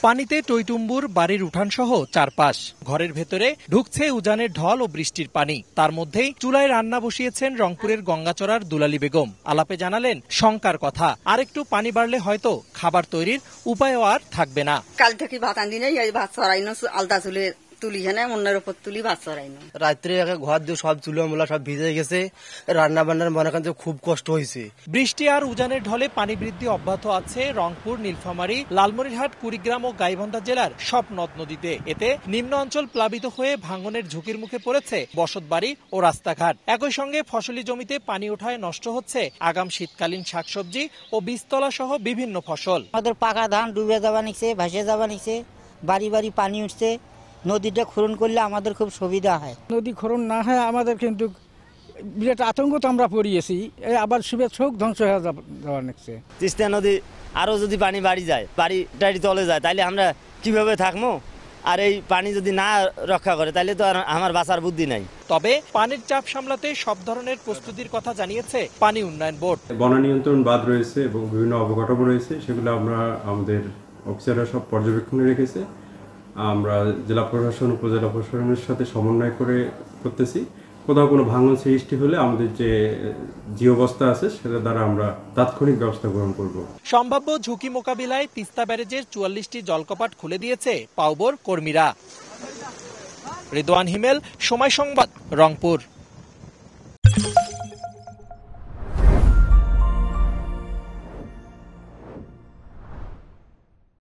পানিতে টইটুম্বুর বাড়ির উঠানসহ চারপাশ। ঘরের ভেতরে ঢুকছে উজানের ঢল ও বৃষ্টির পানি। তার মধ্যেই চুলায় রান্না বসিয়েছেন রংপুরের গঙ্গাচড়ার দুলালী বেগম। আলাপে জানালেন শঙ্কার কথা, আরেকটু পানি বাড়লে হয়তো খাবার তৈরির উপায়ও আর থাকবে না। কাল থেকে ভাত আনি নাই, ভাত চড়াইনো আলতা চুলে তুলি অন্যের উপর তুলি ভাত চড়াইনো। রাত্রে ঘর দিয়ে সব চুলা সব ভিজে গেছে, রান্না বান্নার মনে করেন খুব কষ্ট হয়েছে। বৃষ্টি আর উজানের ঢলে পানি বৃদ্ধি অব্যাহত আছে রংপুর, নীলফামারী, লালমনিরহাট, কুড়িগ্রাম ও গাইবান্ধা জেলার সব নদ নদীতে। এতে নিম্ন অঞ্চল প্লাবিত হয়ে ভাঙনের ঝুঁকির মুখে পড়েছে বসতবাড়ি ও রাস্তাঘাট। একই সঙ্গে ফসলি জমিতে পানি ওঠায় নষ্ট হচ্ছে আগাম শীতকালীন শাকসবজি ও বীজতলা সহ বিভিন্ন ফসল। আমাদের পাকা ধান ডুবে যাওয়া নিচ্ছে, ভেসে যাওয়া নিচ্ছে, বাড়ি বাড়ি পানি উঠছে। নদীটা খনন করলে আমাদের খুব সুবিধা হয়। নদী খনন না হয় আমাদের কিন্তু বিরাট আতঙ্ক তো আমরা পড়িয়েছি, আবার শিবের চোখ ধ্বংস হয়ে যাওয়া নিচ্ছে। তিস্তা নদী আরো যদি পানি বাড়ি যায়, বাড়ি টাড়ি তলে যায়, তাহলে আমরা কিভাবে থাকবো? আর এই পানি যদি না রক্ষা করে তাহলে তো আর আমার বাঁচার বুদ্ধি নাই। তবে পানির চাপ সামলাতে সব ধরনের প্রস্তুতির কথা জানিয়েছে পানি উন্নয়ন বোর্ড। বন্যা নিয়ন্ত্রণ বাঁধ রয়েছে এবং বিভিন্ন অবকাঠামো রয়েছে, সেগুলো আমরা আমাদের অফিসাররা সব পর্যবেক্ষণে রেখেছে। আমরা জেলা প্রশাসন, উপজেলা প্রশাসনের সাথে সমন্বয় করে করতেছি। কোথাও কোনো ভাঙন সৃষ্টি হলে আমাদের যে অবস্থা আছে সেটা দ্বারা আমরা তাৎক্ষণিক ব্যবস্থা গ্রহণ করব। সম্ভাব্য ঝুঁকি মোকাবিলায় তিস্তা ব্যারেজের 44টি জলকপাট খুলে দিয়েছে পাউবোর কর্মীরা। রিদওয়ান হিমেল, সময় সংবাদ, রংপুর।